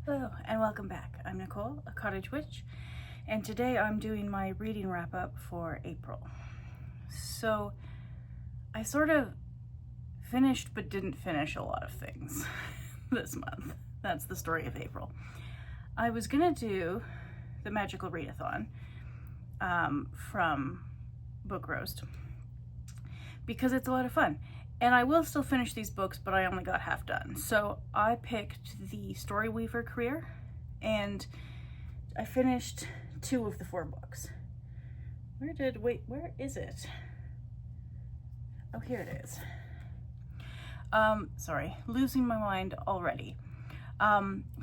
Hello and welcome back. I'm Nicole, a cottage witch, and today I'm doing my reading wrap up for April. So I sort of finished but didn't finish a lot of things this month. That's the story of April. I was gonna do the Magical Readathon from Book Roast because it's a lot of fun. And I will still finish these books, but I only got half done. So I picked the Storyweaver career, and I finished 2 of the 4 books. Where is it? Oh, here it is. Sorry, losing my mind already.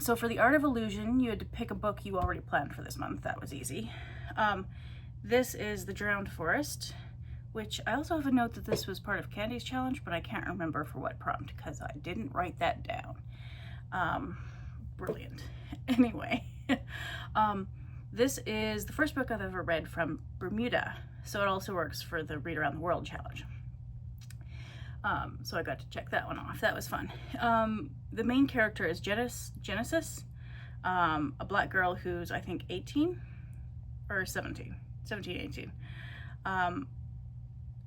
So for the Art of Illusion, you had to pick a book you already planned for this month. That was easy. This is The Drowned Forest, which I also have a note that this was part of Candy's challenge, but I can't remember for what prompt because I didn't write that down. Brilliant. Anyway, this is the first book I've ever read from Bermuda, so it also works for the Read Around the World challenge. So I got to check that one off. That was fun. The main character is Genesis, a black girl who's, I think, 18 or 17, 18.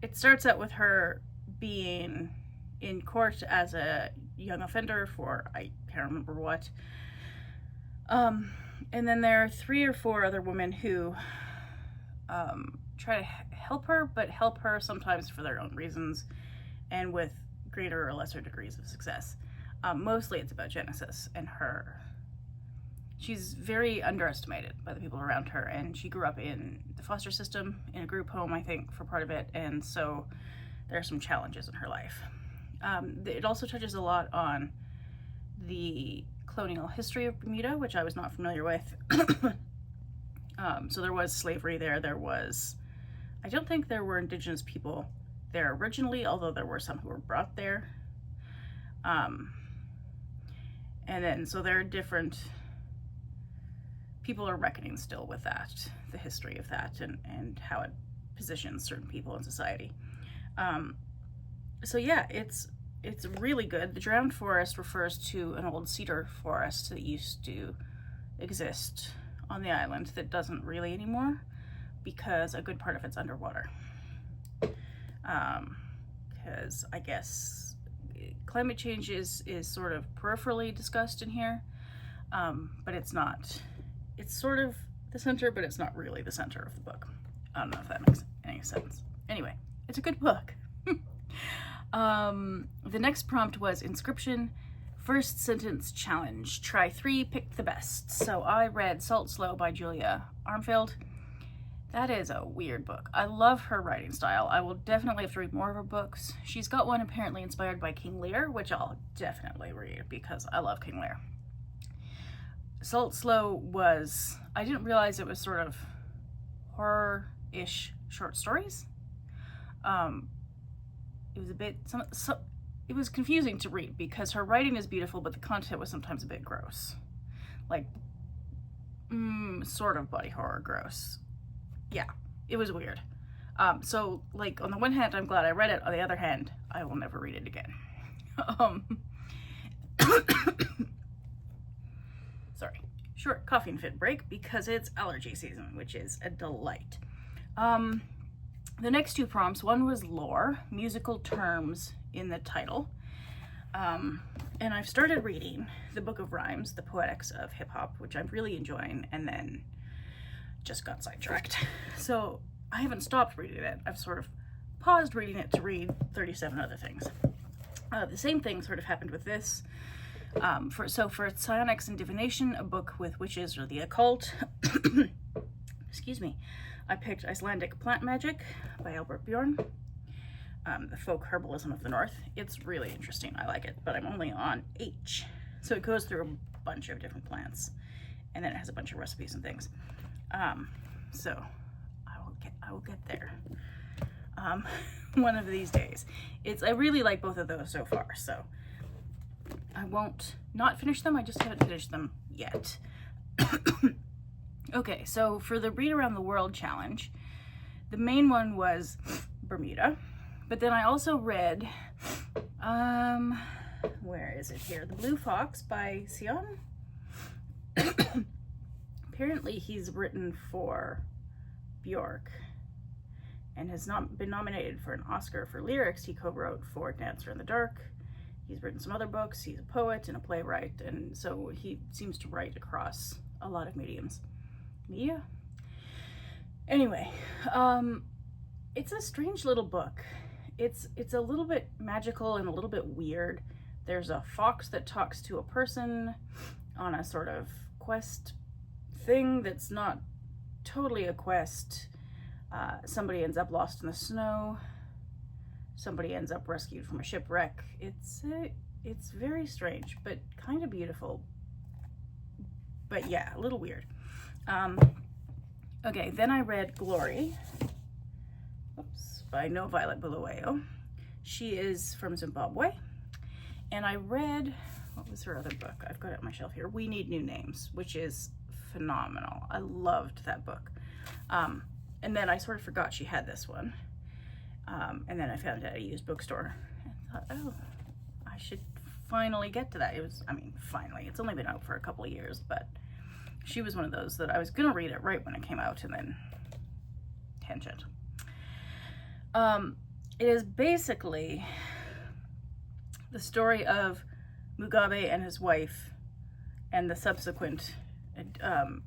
It starts out with her being in court as a young offender for, I can't remember what. And then there are 3 or 4 other women who try to help her, but help her sometimes for their own reasons and with greater or lesser degrees of success. Mostly it's about Genesis and her. She's very underestimated by the people around her, and she grew up in the foster system in a group home, I think, for part of it, and so there are some challenges in her life. It also touches a lot on the colonial history of Bermuda, which I was not familiar with. So there was slavery there. I don't think there were indigenous people there originally, although there were some who were brought there. And then, so there are different people are reckoning still with that, the history of that, and how it positions certain people in society. So yeah, it's really good. The Drowned Forest refers to an old cedar forest that used to exist on the island that doesn't really anymore because a good part of it's underwater. Because I guess climate change is sort of peripherally discussed in here, but it's not. It's sort of the center, but it's not really the center of the book. I don't know if that makes any sense. Anyway, it's a good book. The next prompt was Inscription, first sentence challenge. Try 3, pick the best. So I read Salt Slow by Julia Armfield. That is a weird book. I love her writing style. I will definitely have to read more of her books. She's got one apparently inspired by King Lear, which I'll definitely read because I love King Lear. Salt Slow was, I didn't realize it was sort of horror-ish short stories. It was a bit, it was confusing to read because her writing is beautiful, but the content was sometimes a bit gross. Like, sort of body horror gross. Yeah, it was weird. So, like, on the one hand, I'm glad I read it. On the other hand, I will never read it again. Sorry, short coughing fit break because it's allergy season, which is a delight. The next 2 prompts, one was lore, musical terms in the title. And I've started reading the Book of Rhymes, the Poetics of Hip Hop, which I'm really enjoying, and then just got sidetracked. So I haven't stopped reading it. I've sort of paused reading it to read 37 other things. The same thing sort of happened with this. For Psionics and Divination, a book with witches or the occult, excuse me, I picked Icelandic Plant Magic by Björn, the folk herbalism of the north. It's really interesting. I like it, but I'm only on H. So it goes through a bunch of different plants, and then it has a bunch of recipes and things. So I will get there. One of these days. I really like both of those so far, so I won't not finish them. I just haven't finished them yet. Okay, so for the Read Around the World challenge, the main one was Bermuda, but then I also read, where is it here? The Blue Fox by Sjón, Apparently he's written for Björn and has not been nominated for an Oscar for lyrics. He co-wrote for Dancer in the Dark. He's written some other books. He's a poet and a playwright, and so he seems to write across a lot of mediums. Media? Anyway, it's a strange little book. It's a little bit magical and a little bit weird. There's a fox that talks to a person on a sort of quest thing that's not totally a quest. Somebody ends up lost in the snow. Somebody ends up rescued from a shipwreck. It's very strange, but kind of beautiful. But yeah, a little weird. Okay, then I read Glory, by NoViolet Bulawayo. She is from Zimbabwe. And I read, what was her other book? I've got it on my shelf here. We Need New Names, which is phenomenal. I loved that book. And then I sort of forgot she had this one. And then I found it at a used bookstore and thought, oh, I should finally get to that. Finally, it's only been out for a couple of years, but she was one of those that I was gonna read it right when it came out, and then tangent. It is basically the story of Mugabe and his wife and the subsequent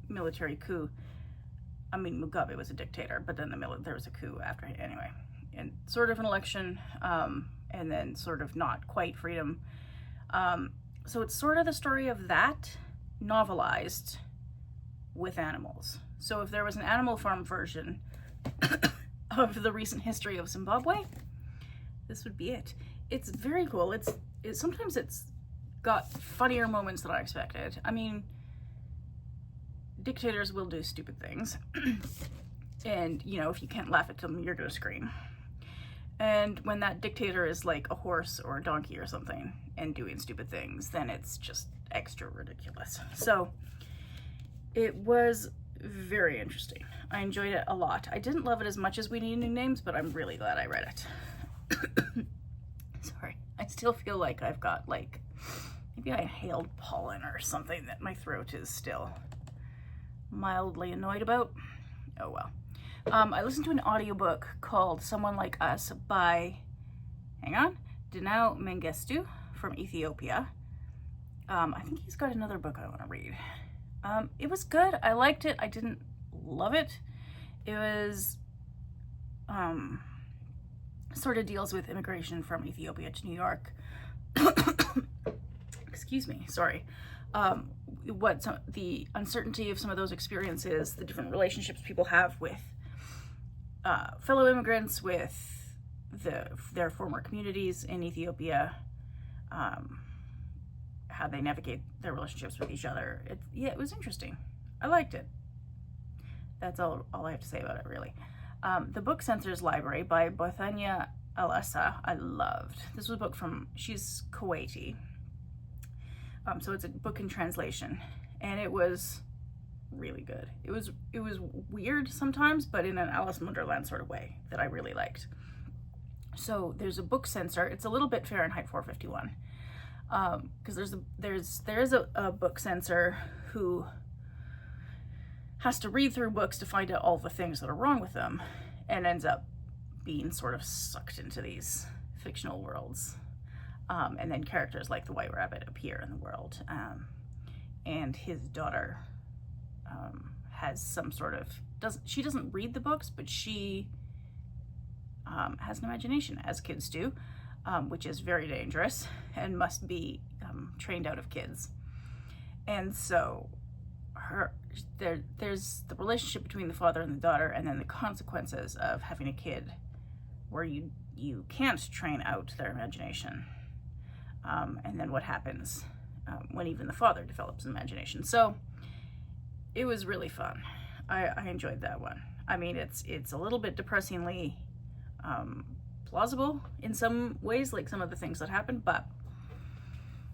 military coup. Mugabe was a dictator, but then there was a coup after him anyway. And sort of an election, and then sort of not quite freedom. So it's sort of the story of that novelized with animals. So if there was an Animal Farm version of the recent history of Zimbabwe, this would be it. It's very cool. Sometimes it's got funnier moments than I expected. Dictators will do stupid things. And, if you can't laugh at them, you're gonna scream. And when that dictator is like a horse or a donkey or something and doing stupid things, then it's just extra ridiculous. So it was very interesting. I enjoyed it a lot. I didn't love it as much as We Need New Names, but I'm really glad I read it. Sorry, I still feel like I've got maybe I inhaled pollen or something that my throat is still mildly annoyed about. Oh well. I listened to an audiobook called Someone Like Us by, Dinaw Mengestu from Ethiopia. I think he's got another book I want to read. It was good. I liked it. I didn't love it. It was, sort of deals with immigration from Ethiopia to New York. Excuse me, sorry. The uncertainty of some of those experiences, the different relationships people have with fellow immigrants, with their former communities in Ethiopia, how they navigate their relationships with each other. It was interesting. I liked it. That's all I have to say about it, really. The book Censor's Library by Bothayna Al-Essa, I loved. This was a book she's Kuwaiti. So it's a book in translation, and it was really good. It was weird sometimes, but in an Alice in Wonderland sort of way that I really liked. So there's a book censor. It's a little bit Fahrenheit 451, because there is a book censor who has to read through books to find out all the things that are wrong with them, and ends up being sort of sucked into these fictional worlds. And then characters like the White Rabbit appear in the world. And his daughter has some sort of, she doesn't read the books, but she has an imagination, as kids do, which is very dangerous and must be trained out of kids. And so there's the relationship between the father and the daughter, and then the consequences of having a kid where you can't train out their imagination. And then what happens when even the father develops an imagination. So it was really fun. I enjoyed that one. It's a little bit depressingly plausible in some ways, like some of the things that happened, but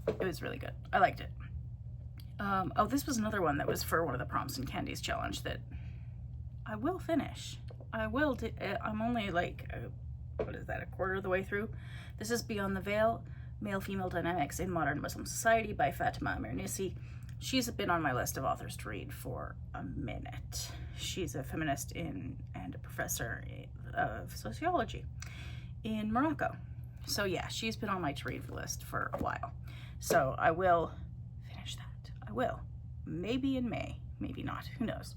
it was really good. I liked it. This was another one that was for one of the prompts in Candy's challenge that I will finish. I'm only what is that, a quarter of the way through? This is Beyond the Veil, Male-Female Dynamics in Modern Muslim Society by Fatima Mernissi. she's been on my list of authors to read for a minute. She's a feminist and a professor of sociology in Morocco. So yeah, she's been on my to read list for a while. So I will finish that. I will. Maybe in May, maybe not, who knows.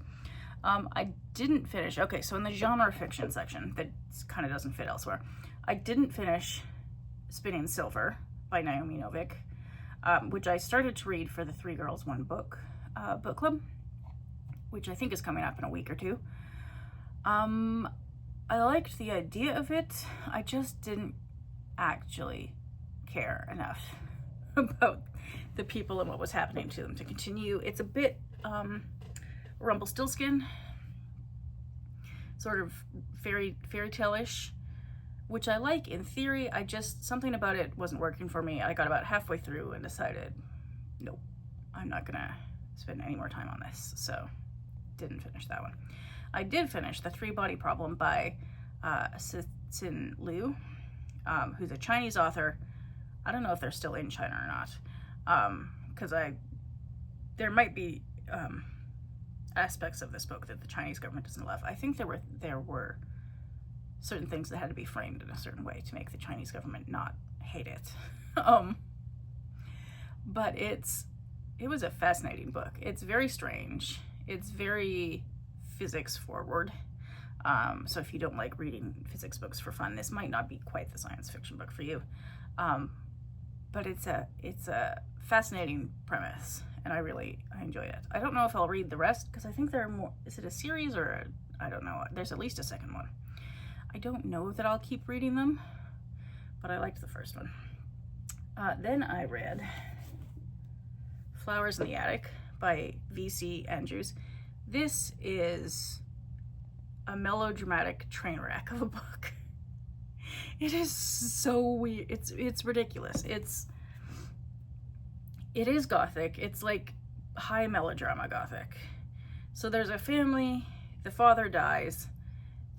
I didn't finish, okay, so in the genre fiction section, that kind of doesn't fit elsewhere, I didn't finish Spinning Silver by Naomi Novik, which I started to read for the 3 Girls, 1 Book book club, which I think is coming up in a week or two. I liked the idea of it. I just didn't actually care enough about the people and what was happening to them to continue. It's a bit Rumpelstiltskin, sort of fairy tale-ish, which I like in theory. I just, something about it wasn't working for me. I got about halfway through and decided, nope, I'm not gonna spend any more time on this, so didn't finish that one. I did finish The 3-Body Problem by Cixin Liu, who's a Chinese author. I don't know if they're still in China or not, because there might be aspects of this book that the Chinese government doesn't love. I think there were certain things that had to be framed in a certain way to make the Chinese government not hate it. But it was a fascinating book. It's very strange. It's very physics forward. So if you don't like reading physics books for fun, this might not be quite the science fiction book for you. But it's a fascinating premise, and I enjoyed it. I don't know if I'll read the rest, because I think there are more. Is it a series or I don't know. There's at least a second one. I don't know that I'll keep reading them, but I liked the first one. Then I read Flowers in the Attic by V.C. Andrews. This is a melodramatic train wreck of a book. It is so weird. It's ridiculous. It is gothic. It's like high melodrama gothic. So there's a family, the father dies,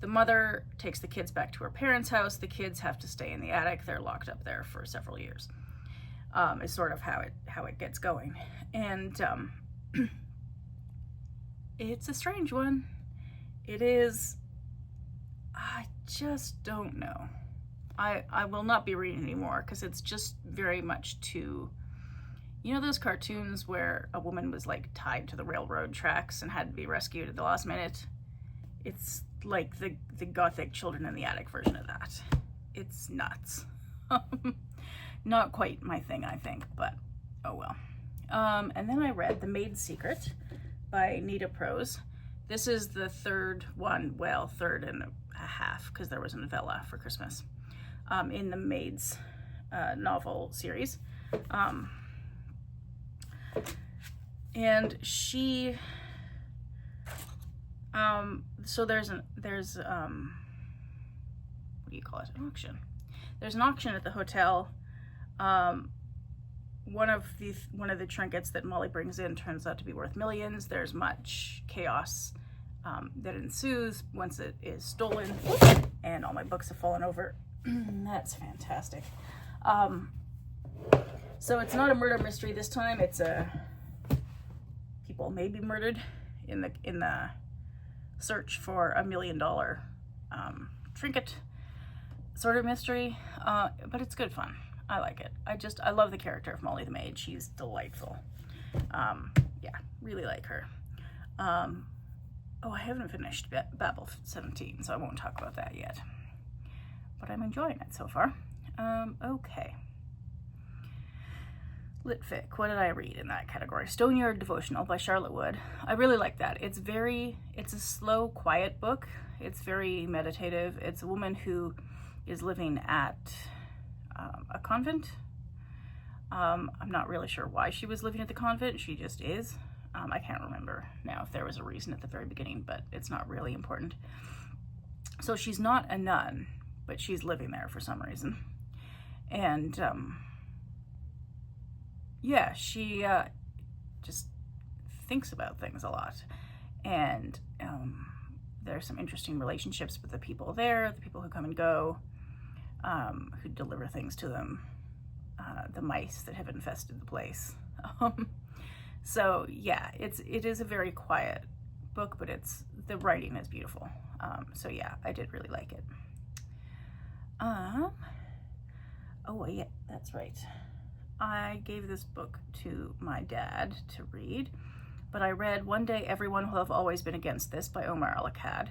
the mother takes the kids back to her parents' house, the kids have to stay in the attic, they're locked up there for several years. Is sort of how it gets going. And it's a strange one. It is, I just don't know. I will not be reading anymore, because it's just very much too, you know those cartoons where a woman was like tied to the railroad tracks and had to be rescued at the last minute? It's like the gothic children in the attic version of that. It's nuts. Not quite my thing, I think, but oh well. And then I read The Maid's Secret by Nita Prose. This is the third one, well, third and a half, because there was a novella for Christmas, in the Maid's novel series. And she, so there's what do you call it? An auction. There's an auction at the hotel. One of the trinkets that Molly brings in turns out to be worth millions. There's much chaos that ensues once it is stolen, and all my books have fallen over. That's fantastic. So it's not a murder mystery this time. It's people may be murdered in the search for $1 million trinket sort of mystery, but it's good fun. I like it. I love the character of Molly the Maid. She's delightful. Yeah, really like her. Oh, I haven't finished Babel 17, so I won't talk about that yet. But I'm enjoying it so far. Okay. Litfic. What did I read in that category? Stoneyard Devotional by Charlotte Wood. I really like that. It's a slow, quiet book. It's very meditative. It's a woman who is living at a convent. I'm not really sure why she was living at the convent. She just is. I can't remember now if there was a reason at the very beginning, but it's not really important. So she's not a nun, but she's living there for some reason. And yeah, she just thinks about things a lot. And there's some interesting relationships with the people there, the people who come and go, who deliver things to them, the mice that have infested the place. So yeah, it is a very quiet book, but the writing is beautiful. So yeah, I did really like it. Oh yeah, that's right. I gave this book to my dad to read, but I read One Day Everyone Will Have Always Been Against This by Omar Al-Akkad.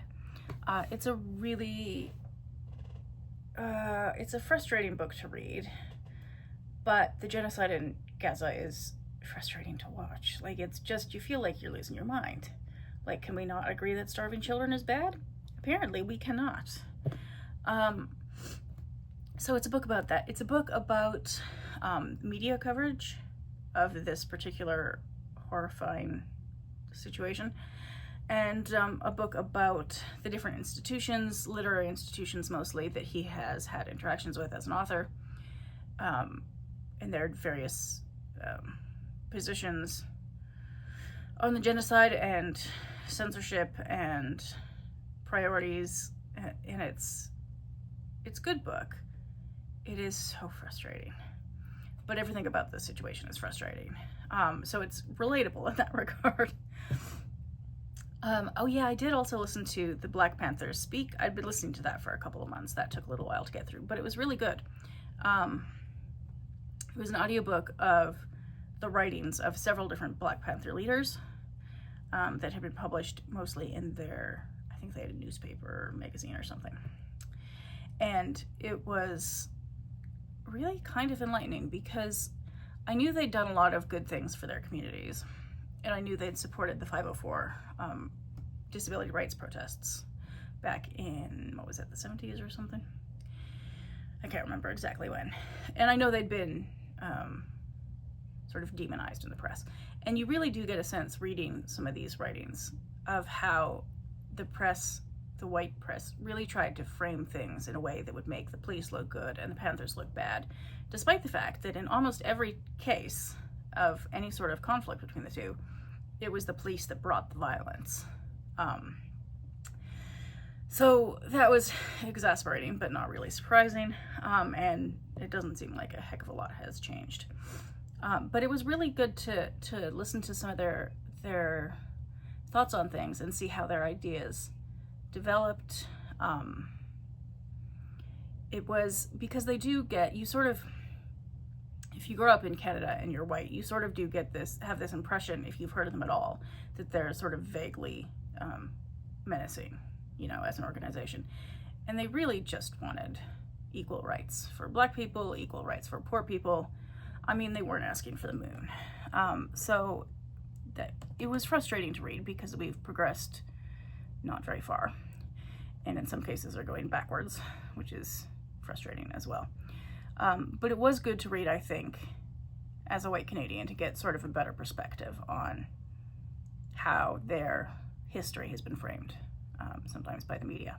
It's a really, it's a frustrating book to read, but the genocide in Gaza is frustrating to watch. Like, it's just, you feel like you're losing your mind. Like, can we not agree that starving children is bad? Apparently we cannot. So it's a book about that. It's a book about media coverage of this particular horrifying situation, and a book about the different institutions, literary institutions mostly, that he has had interactions with as an author, and their various positions on the genocide and censorship and priorities. And it's a good book. It is so frustrating, but everything about this situation is frustrating. So it's relatable in that regard. Oh yeah, I did also listen to the Black Panthers speak. I'd been listening to that for a couple of months. That took a little while to get through, but it was really good. It was an audiobook of the writings of several different Black Panther leaders that had been published mostly in their, I think they had a newspaper or magazine or something. And it was really kind of enlightening because I knew they'd done a lot of good things for their communities, and I knew they'd supported the 504 disability rights protests back in, what was it, the 70s or something? I can't remember exactly when. And I know they'd been sort of demonized in the press. And you really do get a sense reading some of these writings of how the press, the white press, really tried to frame things in a way that would make the police look good and the Panthers look bad, despite the fact that in almost every case of any sort of conflict between the two, it was the police that brought the violence. So that was exasperating, but not really surprising, and it doesn't seem like a heck of a lot has changed. But it was really good to listen to some of their thoughts on things and see how their ideas developed. It was because they do get, you sort of, if you grow up in Canada and you're white, you sort of do get have this impression, if you've heard of them at all, that they're sort of vaguely menacing, you know, as an organization. And they really just wanted equal rights for Black people, equal rights for poor people. I mean, they weren't asking for the moon. So that it was frustrating to read because we've progressed not very far, and in some cases are going backwards, which is frustrating as well. But it was good to read, I think, as a white Canadian, to get sort of a better perspective on how their history has been framed, sometimes by the media.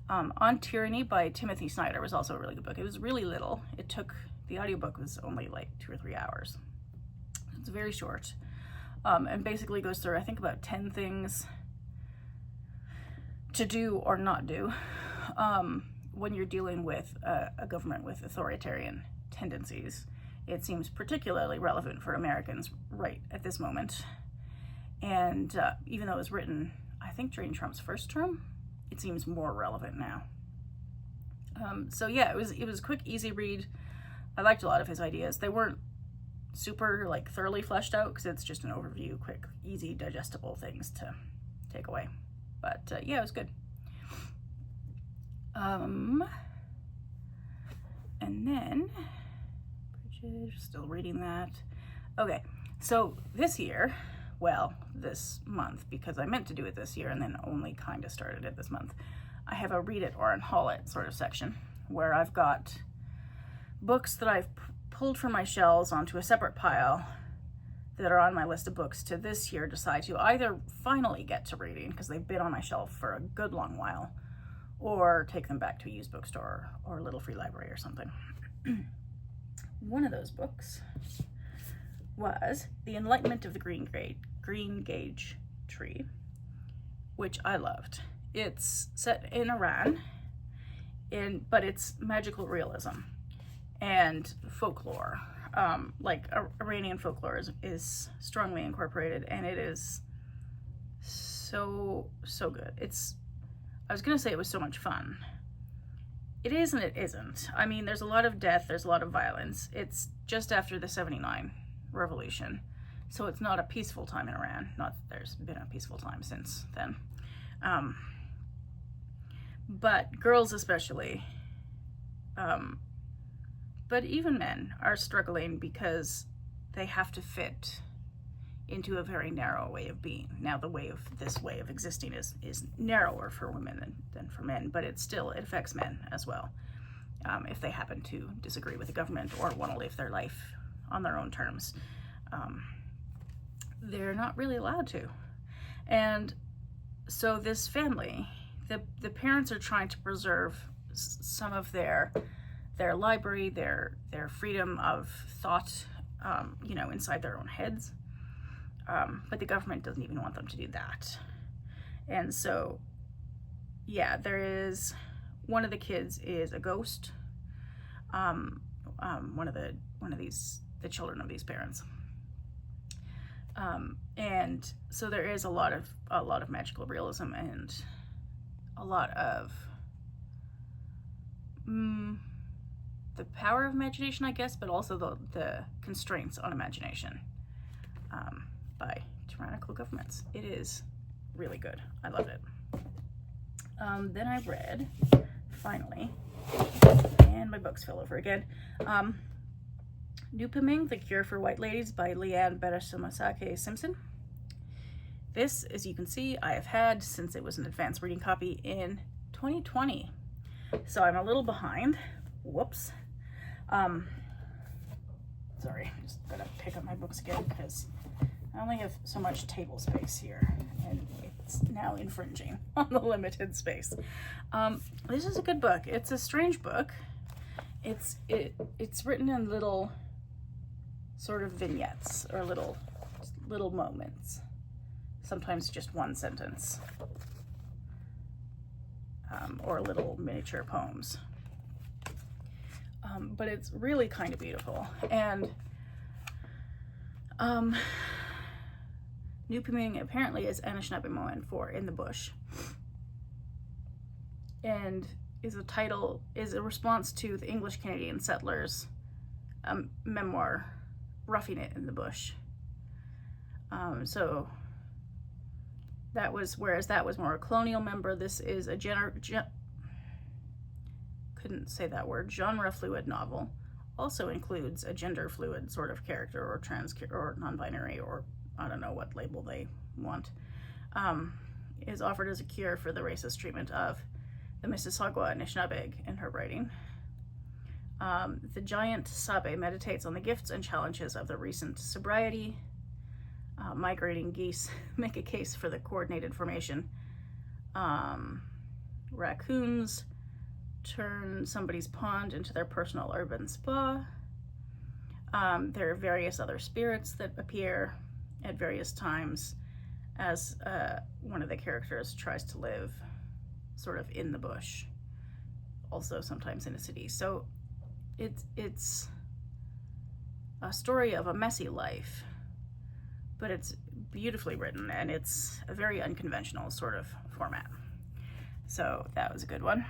On Tyranny by Timothy Snyder was also a really good book. It was really little. The audiobook was only like 2 or 3 hours. It's very short, and basically goes through, I think, about 10 things to do or not do when you're dealing with a government with authoritarian tendencies. It seems particularly relevant for Americans right at this moment. And even though it was written, I think, during Trump's first term, it seems more relevant now. So yeah, it was a quick, easy read. I liked a lot of his ideas. They weren't super like thoroughly fleshed out because it's just an overview, quick, easy, digestible things to take away. But yeah, it was good. And then, still reading that. Okay, so this year, well, this month, because I meant to do it this year and then only kind of started it this month, I have a read it or unhaul it sort of section where I've got books that I've pulled from my shelves onto a separate pile that are on my list of books to this year decide to either finally get to reading because they've been on my shelf for a good long while, or take them back to a used bookstore or a little free library or something. One of those books was The Enlightenment of the Green Gauge Tree, which I loved. It's set in Iran, but it's magical realism and folklore. like Iranian folklore is strongly incorporated, and it is so good. I was gonna say it was so much fun. It is and it isn't. I mean, there's a lot of death, there's a lot of violence. It's just after the 79 revolution, so it's not a peaceful time in Iran. Not that there's been a peaceful time since then. But girls especially, but even men are struggling because they have to fit into a very narrow way of being. Now this way of existing is narrower for women than for men, but it affects men as well. If they happen to disagree with the government or want to live their life on their own terms, they're not really allowed to. And so this family, the parents are trying to preserve some of their library, their freedom of thought, inside their own heads. But the government doesn't even want them to do that. And so, yeah, one of the kids is a ghost. One of the children of these parents. And so there is a lot of magical realism and a lot of the power of imagination, I guess, but also the constraints on imagination by tyrannical governments. It is really good. I love it. Then I read, finally, and my books fell over again, Nupaming, The Cure for White Ladies by Leanne Berasumasake Simpson. This, as you can see, I have had since it was an advanced reading copy in 2020. So I'm a little behind. Whoops. Sorry, I'm just gonna pick up my books again because I only have so much table space here and it's now infringing on the limited space. This is a good book. It's a strange book. It's written in little sort of vignettes or little moments. Sometimes just one sentence. Or little miniature poems. But it's really kind of beautiful. And Nupaming apparently is Anishinaabe in the bush. And is a response to the English Canadian settlers' memoir, Roughing It in the Bush. So that was, whereas that was more a colonial member, this is a couldn't say that word, genre fluid novel. Also includes a gender fluid sort of character or or non-binary, or I don't know what label they want, is offered as a cure for the racist treatment of the Mississauga Anishinaabe in her writing. The giant Sabe meditates on the gifts and challenges of the recent sobriety. Migrating geese make a case for the coordinated formation. Raccoons turn somebody's pond into their personal urban spa. There are various other spirits that appear at various times as one of the characters tries to live sort of in the bush, also sometimes in a city. So it's a story of a messy life, but it's beautifully written and it's a very unconventional sort of format. So that was a good one.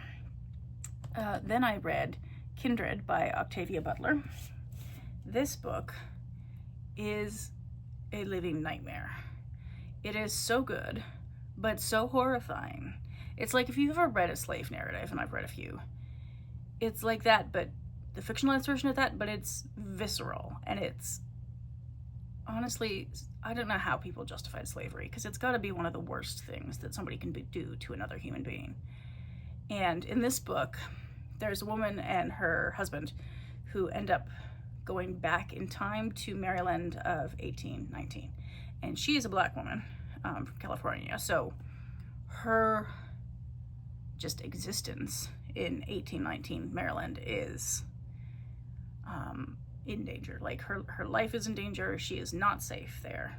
Then I read Kindred by Octavia Butler. This book is a living nightmare. It is so good, but so horrifying. It's like if you've ever read a slave narrative, and I've read a few, it's like that, but the fictionalized version of that, but it's visceral, and it's honestly, I don't know how people justified slavery, because it's got to be one of the worst things that somebody can do to another human being. And in this book, there's a woman and her husband who end up going back in time to Maryland of 1819. And she is a black woman from California. So her just existence in 1819 Maryland is in danger. Like her life is in danger. She is not safe there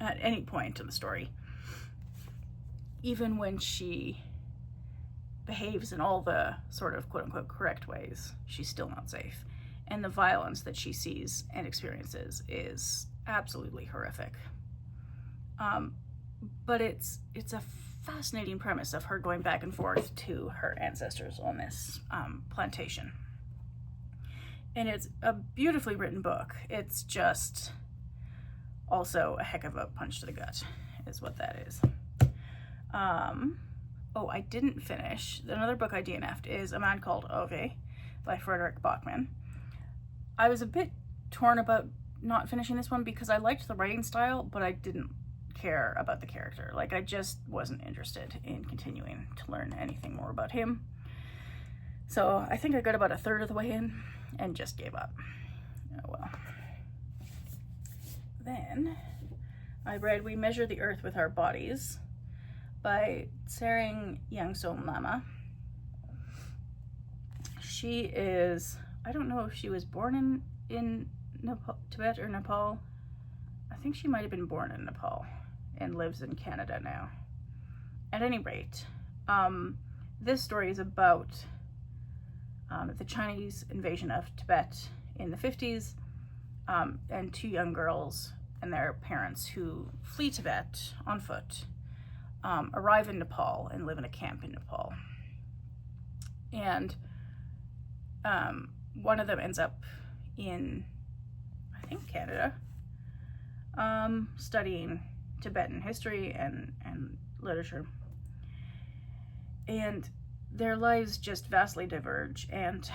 at any point in the story. Even when she behaves in all the sort of quote-unquote correct ways, she's still not safe. and the violence that she sees and experiences is absolutely horrific. But it's a fascinating premise of her going back and forth to her ancestors on this plantation. And it's a beautifully written book. It's just also a heck of a punch to the gut, is what that is. Oh, I didn't finish. Another book I DNF'd is a man called Ove by Frederick Bachman. I was a bit torn about not finishing this one because I liked the writing style, but I didn't care about the character. Like, I just wasn't interested in continuing to learn anything more about him. So I think I got about a third of the way in and just gave up. Oh well. Then I read We Measure the Earth with Our Bodies by Tsering Yangsom Lama. She is, I don't know if she was born in Nepal, Tibet or Nepal. I think she might have been born in Nepal and lives in Canada now. At any rate, this story is about the Chinese invasion of Tibet in the 50s, and two young girls and their parents who flee Tibet on foot, arrive in Nepal and live in a camp in Nepal. And one of them ends up in, I think, Canada, studying Tibetan history and literature. And their lives just vastly diverge, and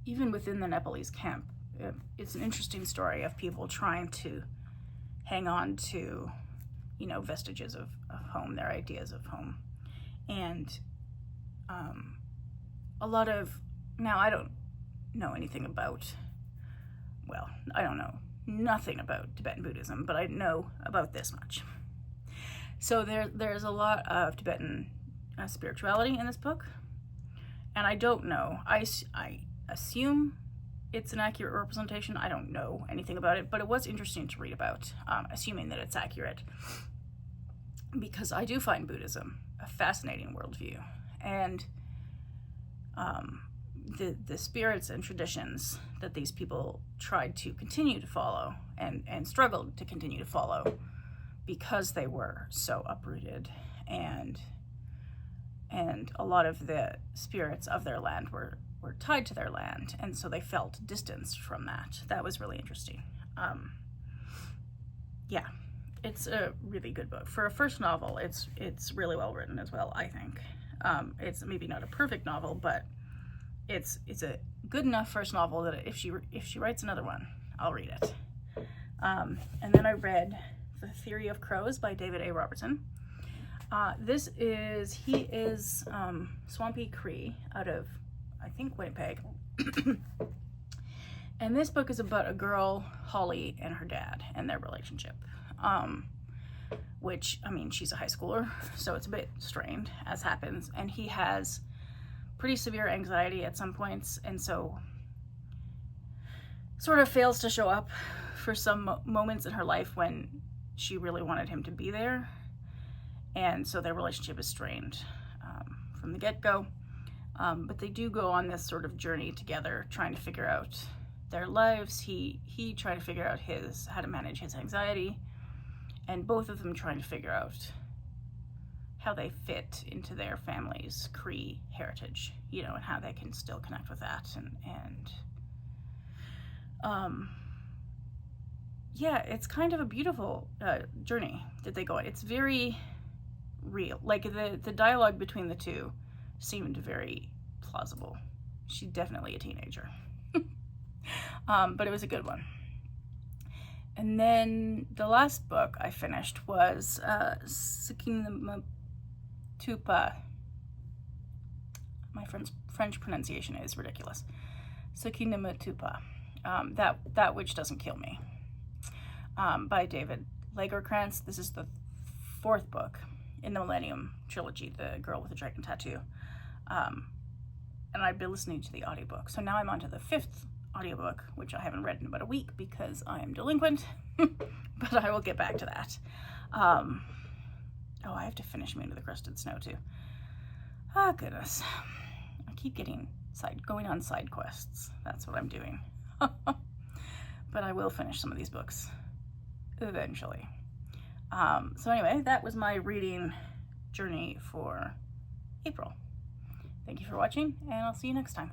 even within the Nepalese camp, it's an interesting story of people trying to hang on to, you know, vestiges of home, their ideas of home. And a lot of, now I don't know anything about, well, I don't know nothing about Tibetan Buddhism, but I know about this much. So there's a lot of Tibetan spirituality in this book, and I don't know. I assume it's an accurate representation. I don't know anything about it, but it was interesting to read about, assuming that it's accurate, because I do find Buddhism a fascinating worldview, and the spirits and traditions that these people tried to continue to follow and struggled to continue to follow because they were so uprooted, and a lot of the spirits of their land were tied to their land, and so they felt distanced from that. That was really interesting. Yeah, it's a really good book. For a first novel, it's really well written as well, I think. It's maybe not a perfect novel, but it's a good enough first novel that if she writes another one, I'll read it. And then I read The Theory of Crows by David A. Robertson. He is Swampy Cree out of, I think, Winnipeg. And this book is about a girl, Holly, and her dad and their relationship. Which, I mean, she's a high schooler, so it's a bit strained, as happens. And he has pretty severe anxiety at some points, and so sort of fails to show up for some moments in her life when she really wanted him to be there. And so their relationship is strained from the get-go. But they do go on this sort of journey together, trying to figure out their lives. He trying to figure out how to manage his anxiety, and both of them trying to figure out how they fit into their family's Cree heritage, you know, and how they can still connect with that. Yeah, it's kind of a beautiful journey that they go on. It's very real. Like, the dialogue between the two seemed very plausible. She's definitely a teenager. But it was a good one. And then the last book I finished was Sakina Tupa. My French pronunciation is ridiculous. Sakina Tupa. That Which Doesn't Kill Me. By David Lagerkrantz. This is the fourth book in the Millennium Trilogy, The Girl with the Dragon Tattoo. And I've been listening to the audiobook. So now I'm on to the fifth audiobook, which I haven't read in about a week because I am delinquent, but I will get back to that. Oh, I have to finish Moon of the Crusted Snow too. Oh, goodness. I keep getting going on side quests. That's what I'm doing. But I will finish some of these books eventually. So anyway, that was my reading journey for April. Thank you for watching, and I'll see you next time.